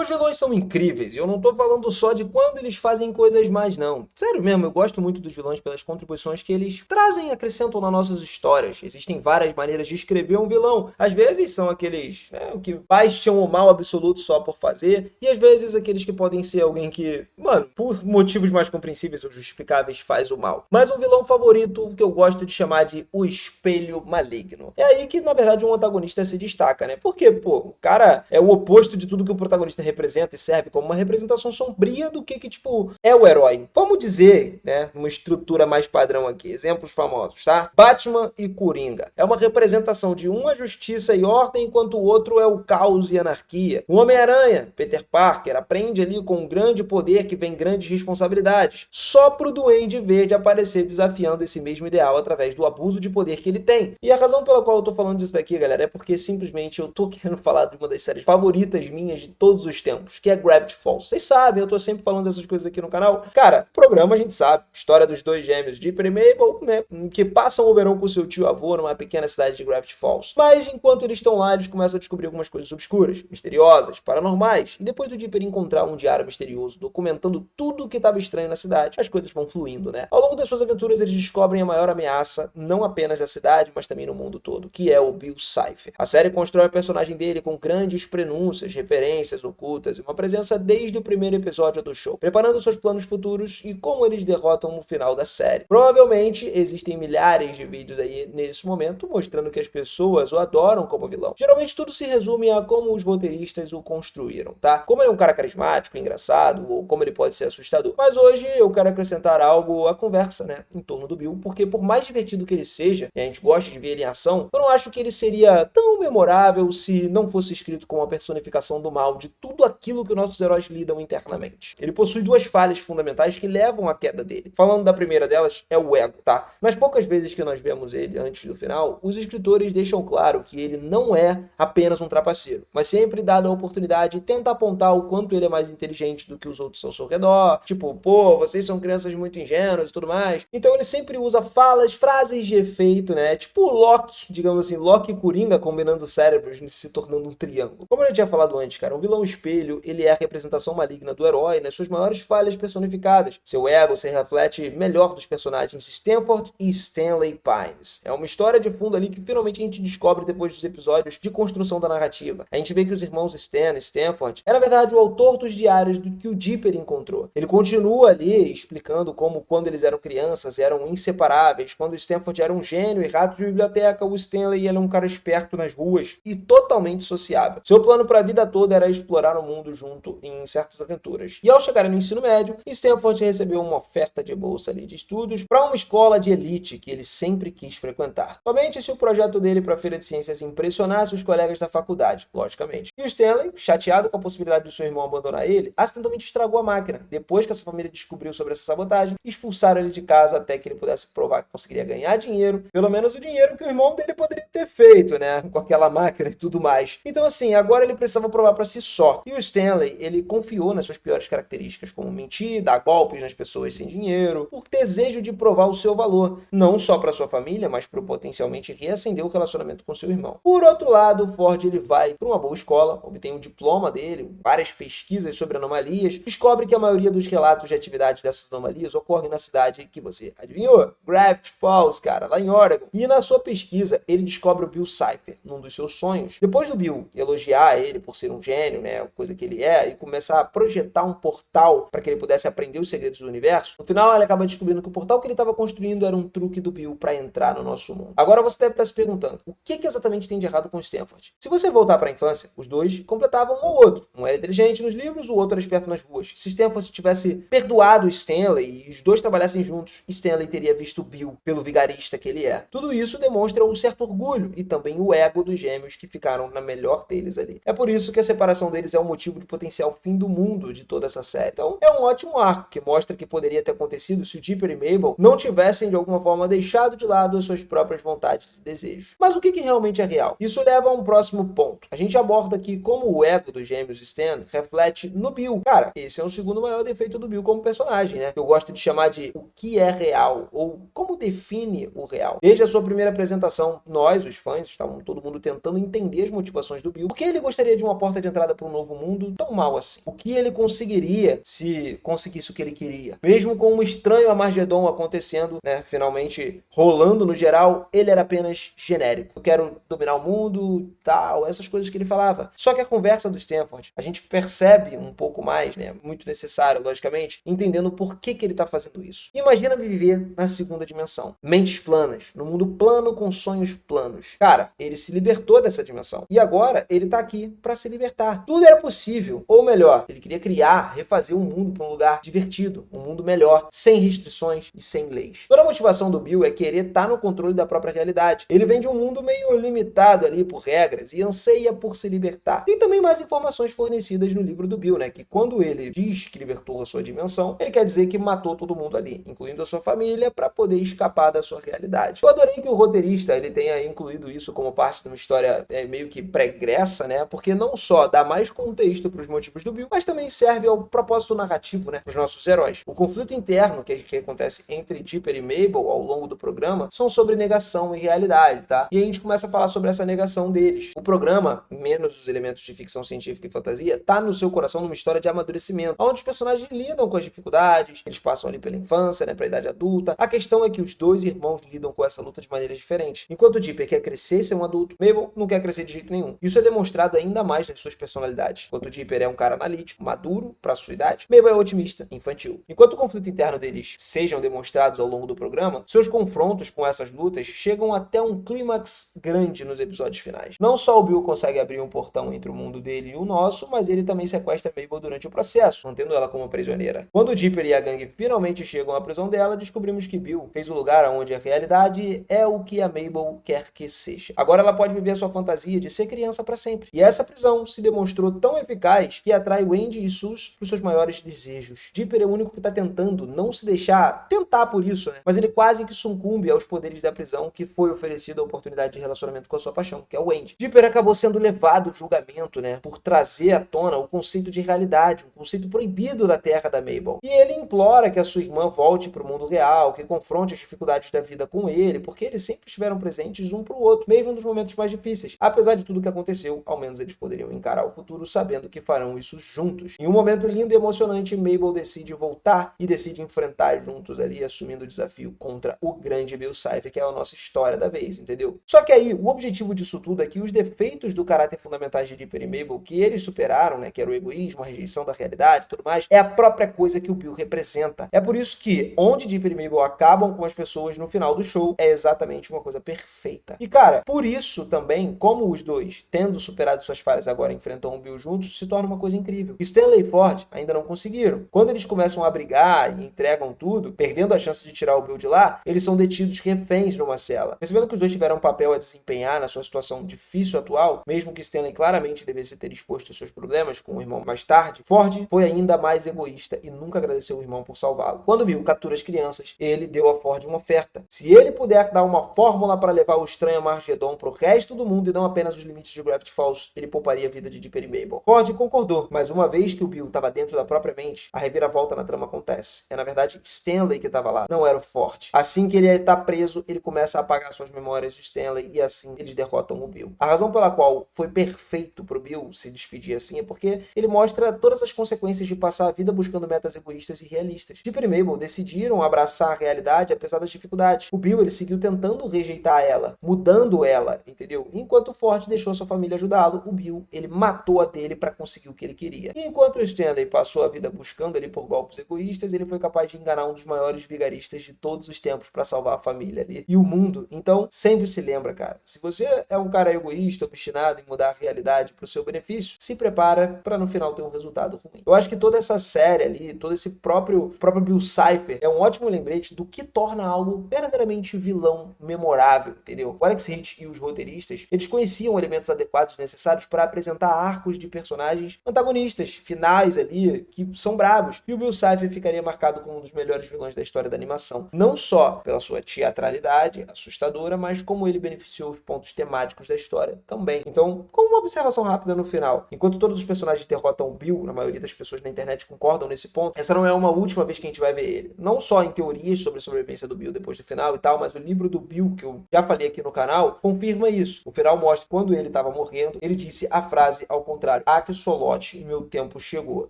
Os vilões são incríveis, e eu não tô falando só de quando eles fazem coisas mais, não. Sério mesmo, eu gosto muito dos vilões pelas contribuições que eles trazem e acrescentam nas nossas histórias. Existem várias maneiras de escrever um vilão. Às vezes são aqueles, o que baixam o mal absoluto só por fazer, e às vezes aqueles que podem ser alguém que, mano, por motivos mais compreensíveis ou justificáveis, faz o mal. Mas um vilão favorito que eu gosto de chamar de o espelho maligno. É aí que, na verdade, um antagonista se destaca, né? Porque, pô, o cara é o oposto de tudo que o protagonista representa e serve como uma representação sombria do que tipo, é o herói. Vamos dizer, né, uma estrutura mais padrão aqui. Exemplos famosos, tá? Batman e Coringa. É uma representação de um a justiça e ordem, enquanto o outro é o caos e anarquia. O Homem-Aranha, Peter Parker, aprende ali com um grande poder que vem grandes responsabilidades. Só pro Duende Verde aparecer desafiando esse mesmo ideal através do abuso de poder que ele tem. E a razão pela qual eu tô falando disso daqui, galera, é porque simplesmente eu tô querendo falar de uma das séries favoritas minhas de todos os tempos, que é Gravity Falls. Vocês sabem, eu tô sempre falando dessas coisas aqui no canal. Cara, programa a gente sabe, história dos dois gêmeos Dipper e Mabel, né, que passam o verão com seu tio-avô numa pequena cidade de Gravity Falls. Mas enquanto eles estão lá, eles começam a descobrir algumas coisas obscuras, misteriosas, paranormais. E depois do Dipper encontrar um diário misterioso documentando tudo o que estava estranho na cidade, as coisas vão fluindo, né? Ao longo das suas aventuras, eles descobrem a maior ameaça, não apenas da cidade, mas também no mundo todo, que é o Bill Cipher. A série constrói o personagem dele com grandes prenúncias, referências ocultas e uma presença desde o primeiro episódio do show, preparando seus planos futuros e como eles derrotam no final da série. Provavelmente existem milhares de vídeos aí nesse momento mostrando que as pessoas o adoram como vilão. Geralmente tudo se resume a como os roteiristas o construíram, tá? Como ele é um cara carismático, engraçado, ou como ele pode ser assustador. Mas hoje eu quero acrescentar algo à conversa, né, em torno do Bill, porque por mais divertido que ele seja, e a gente gosta de ver ele em ação, eu não acho que ele seria tão memorável se não fosse escrito como a personificação do mal de tudo aquilo que nossos heróis lidam internamente. Ele possui duas falhas fundamentais que levam à queda dele. Falando da primeira delas, é o ego, tá? Nas poucas vezes que nós vemos ele antes do final, os escritores deixam claro que ele não é apenas um trapaceiro, mas sempre dada a oportunidade, tenta apontar o quanto ele é mais inteligente do que os outros ao seu redor, tipo, pô, vocês são crianças muito ingênuas e tudo mais. Então ele sempre usa falas, frases de efeito, né? Tipo o Loki, digamos assim, Loki e Coringa combinando cérebros se tornando um triângulo. Como eu já tinha falado antes, cara, um vilão espelho, ele é a representação maligna do herói nas suas maiores falhas personificadas. Seu ego se reflete melhor dos personagens Stanford e Stanley Pines. É uma história de fundo ali que finalmente a gente descobre depois dos episódios de construção da narrativa. A gente vê que os irmãos Stan e Stanford é, na verdade, o autor dos diários do que o Dipper encontrou. Ele continua ali explicando como, quando eles eram crianças, eram inseparáveis. Quando o Stanford era um gênio e rato de biblioteca, o Stanley era um cara esperto nas ruas e totalmente sociável. Seu plano para a vida toda era explorar o mundo junto em certas aventuras. E ao chegar no ensino médio, Stanford recebeu uma oferta de bolsa ali de estudos para uma escola de elite que ele sempre quis frequentar. Somente se o projeto dele para a Feira de Ciências impressionasse os colegas da faculdade, logicamente. E o Stanley, chateado com a possibilidade do seu irmão abandonar ele, acidentalmente estragou a máquina. Depois que a sua família descobriu sobre essa sabotagem, expulsaram ele de casa até que ele pudesse provar que conseguiria ganhar dinheiro, pelo menos o dinheiro que o irmão dele poderia ter feito, né, com aquela máquina e tudo mais. Então assim, agora ele precisava provar para si só. E o Stanley, ele confiou nas suas piores características, como mentir, dar golpes nas pessoas sem dinheiro, por desejo de provar o seu valor, não só para sua família, mas para potencialmente reacender o relacionamento com seu irmão. Por outro lado, o Ford ele vai para uma boa escola, obtém o diploma dele, várias pesquisas sobre anomalias, descobre que a maioria dos relatos de atividades dessas anomalias ocorrem na cidade que você adivinhou, Gravity Falls, cara, lá em Oregon. E na sua pesquisa, ele descobre o Bill Cipher, num dos seus sonhos. Depois do Bill elogiar ele por ser um gênio, né, coisa que ele é, e começar a projetar um portal para que ele pudesse aprender os segredos do universo, no final ele acaba descobrindo que o portal que ele estava construindo era um truque do Bill para entrar no nosso mundo. Agora você deve estar se perguntando, o que exatamente tem de errado com Stanford? Se você voltar para a infância, os dois completavam um ou outro. Um era inteligente nos livros, o outro era esperto nas ruas. Se Stanford tivesse perdoado Stanley e os dois trabalhassem juntos, Stanley teria visto Bill pelo vigarista que ele é. Tudo isso demonstra um certo orgulho e também o ego dos gêmeos que ficaram na melhor deles ali. É por isso que a separação deles é o motivo de potencial fim do mundo de toda essa série. Então é um ótimo arco que mostra que poderia ter acontecido se o Dipper e Mabel não tivessem de alguma forma deixado de lado as suas próprias vontades e desejos. Mas o que realmente é real? Isso leva a um próximo ponto. A gente aborda aqui como o ego dos gêmeos Stan reflete no Bill. Cara, esse é o segundo maior defeito do Bill como personagem, né? Eu gosto de chamar de o que é real, ou como define o real. Desde a sua primeira apresentação, nós, os fãs, estavam todo mundo tentando entender as motivações do Bill, porque ele gostaria de uma porta de entrada para um novo novo mundo tão mal assim? O que ele conseguiria se conseguisse o que ele queria? Mesmo com um estranho Armagedon acontecendo, né, finalmente rolando no geral, ele era apenas genérico. Eu quero dominar o mundo, tal, essas coisas que ele falava. Só que a conversa do Stanford, a gente percebe um pouco mais, né, muito necessário, logicamente, entendendo por que ele está fazendo isso. Imagina viver na segunda dimensão. Mentes planas, no mundo plano com sonhos planos. Cara, ele se libertou dessa dimensão. E agora ele tá aqui para se libertar. Tudo era possível. Ou melhor, ele queria criar, refazer um mundo para um lugar divertido, um mundo melhor, sem restrições e sem leis. Toda a motivação do Bill é querer estar no controle da própria realidade. Ele vem de um mundo meio limitado ali por regras e anseia por se libertar. Tem também mais informações fornecidas no livro do Bill, né? Que quando ele diz que libertou a sua dimensão, ele quer dizer que matou todo mundo ali, incluindo a sua família, para poder escapar da sua realidade. Eu adorei que o roteirista ele tenha incluído isso como parte de uma história meio que pregressa, né? Porque não só dá mais contexto para os motivos do Bill, mas também serve ao propósito narrativo, né? Para os nossos heróis. O conflito interno que acontece entre Dipper e Mabel ao longo do programa são sobre negação e realidade, tá? E a gente começa a falar sobre essa negação deles. O programa, menos os elementos de ficção científica e fantasia, tá no seu coração numa história de amadurecimento, onde os personagens lidam com as dificuldades, eles passam ali pela infância, né, pra idade adulta. A questão é que os dois irmãos lidam com essa luta de maneiras diferentes. Enquanto Dipper quer crescer e ser um adulto, Mabel não quer crescer de jeito nenhum. Isso é demonstrado ainda mais nas suas personalidades. Enquanto Dipper é um cara analítico, maduro, pra sua idade, Mabel é otimista, infantil. Enquanto o conflito interno deles sejam demonstrados ao longo do programa, seus confrontos com essas lutas chegam até um clímax grande nos episódios finais. Não só o Bill consegue abrir um portão entre o mundo dele e o nosso, mas ele também sequestra Mabel durante o processo, mantendo ela como prisioneira. Quando o Dipper e a gangue finalmente chegam à prisão dela, descobrimos que Bill fez um lugar onde a realidade é o que a Mabel quer que seja. Agora ela pode viver a sua fantasia de ser criança para sempre. E essa prisão se demonstrou tão eficaz que atrai Wendy e Sus para os seus maiores desejos. Dipper é o único que está tentando não se deixar tentar por isso, né? Mas ele quase que sucumbe aos poderes da prisão que foi oferecido a oportunidade de relacionamento com a sua paixão, que é o Wendy. Dipper acabou sendo levado ao julgamento, né? Por trazer à tona o conceito de realidade, um conceito proibido da terra da Mabel. E ele implora que a sua irmã volte para o mundo real, que confronte as dificuldades da vida com ele, porque eles sempre estiveram presentes um para o outro, mesmo nos momentos mais difíceis. Apesar de tudo que aconteceu, ao menos eles poderiam encarar o futuro sabendo que farão isso juntos. Em um momento lindo e emocionante, Mabel decide voltar e decide enfrentar juntos ali, assumindo o desafio contra o grande Bill Cipher, que é a nossa história da vez, entendeu? Só que aí, o objetivo disso tudo é que os defeitos do caráter fundamentais de Dipper e Mabel, que eles superaram, né, que era o egoísmo, a rejeição da realidade e tudo mais, é a própria coisa que o Bill representa. É por isso que, onde Dipper e Mabel acabam com as pessoas no final do show, é exatamente uma coisa perfeita. E cara, por isso também, como os dois, tendo superado suas falhas agora enfrentam o Bill juntos, se torna uma coisa incrível. Stanley e Ford ainda não conseguiram. Quando eles começam a brigar e entregam tudo, perdendo a chance de tirar o Bill de lá, eles são detidos reféns numa cela. Percebendo que os dois tiveram um papel a desempenhar na sua situação difícil atual, mesmo que Stanley claramente devesse ter exposto seus problemas com o irmão mais tarde, Ford foi ainda mais egoísta e nunca agradeceu o irmão por salvá-lo. Quando Bill captura as crianças, ele deu a Ford uma oferta. Se ele puder dar uma fórmula para levar o estranho Armagedon pro resto do mundo e não apenas os limites de Gravity Falls, ele pouparia a vida de Dipper e Mabel. Ford concordou, mas uma vez que o Bill estava dentro da própria mente, a reviravolta na trama acontece. É na verdade Stanley que estava lá, não era o Ford. Assim que ele está preso, ele começa a apagar suas memórias de Stanley e assim eles derrotam o Bill. A razão pela qual foi perfeito pro Bill se despedir assim é porque ele mostra todas as consequências de passar a vida buscando metas egoístas e realistas. Dipper e Mabel decidiram abraçar a realidade apesar das dificuldades. O Bill ele seguiu tentando rejeitar ela, mudando ela, entendeu? Enquanto o Ford deixou sua família ajudá-lo, o Bill ele matou a dele para conseguir o que ele queria. E enquanto o Stanley passou a vida buscando ali por golpes egoístas, ele foi capaz de enganar um dos maiores vigaristas de todos os tempos para salvar a família ali e o mundo. Então, sempre se lembra, cara, se você é um cara egoísta, obstinado em mudar a realidade para o seu benefício, se prepara para no final ter um resultado ruim. Eu acho que toda essa série ali, todo esse próprio Bill Cipher é um ótimo lembrete do que torna algo verdadeiramente vilão memorável, entendeu? O Alex Hitch e os roteiristas, eles conheciam elementos adequados necessários para apresentar arcos de personagens antagonistas, finais ali, que são bravos. E o Bill Cipher ficaria marcado como um dos melhores vilões da história da animação. Não só pela sua teatralidade assustadora, mas como ele beneficiou os pontos temáticos da história também. Então, como uma observação rápida no final, enquanto todos os personagens derrotam o Bill, a maioria das pessoas na internet concordam nesse ponto, essa não é uma última vez que a gente vai ver ele. Não só em teorias sobre a sobrevivência do Bill depois do final e tal, mas o livro do Bill, que eu já falei aqui no canal, confirma isso. O final mostra que quando ele estava morrendo, ele disse a frase ao contrário contrário. Axolotl, meu tempo chegou,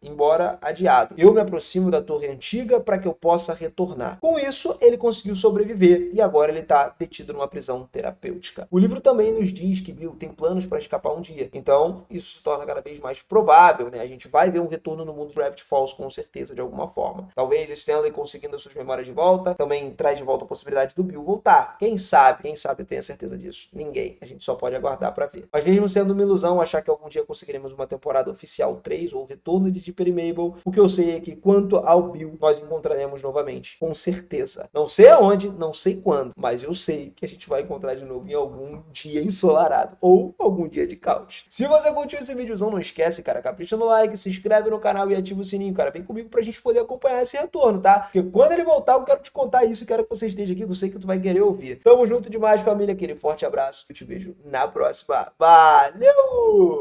embora adiado. Eu me aproximo da torre antiga para que eu possa retornar. Com isso, ele conseguiu sobreviver e agora ele está detido numa prisão terapêutica. O livro também nos diz que Bill tem planos para escapar um dia. Então, isso se torna cada vez mais provável, né? A gente vai ver um retorno no mundo de Gravity Falls com certeza, de alguma forma. Talvez Stanley conseguindo as suas memórias de volta, também traz de volta a possibilidade do Bill voltar. Quem sabe tenha certeza disso? Ninguém. A gente só pode aguardar para ver. Mas mesmo sendo uma ilusão achar que algum dia conseguiremos uma temporada oficial 3 ou o retorno de Dipper e Mabel, o que eu sei é que quanto ao Bill, nós encontraremos novamente. Com certeza. Não sei aonde, não sei quando, mas eu sei que a gente vai encontrar de novo em algum dia ensolarado ou algum dia de caos. Se você curtiu esse vídeozão, não esquece, cara, capricha no like, se inscreve no canal e ativa o sininho, cara. Vem comigo pra gente poder acompanhar esse retorno, tá? Porque quando ele voltar, eu quero te contar isso, quero que você esteja aqui, que eu sei que tu vai querer ouvir. Tamo junto demais, família, aquele forte abraço. Eu te vejo na próxima. Valeu!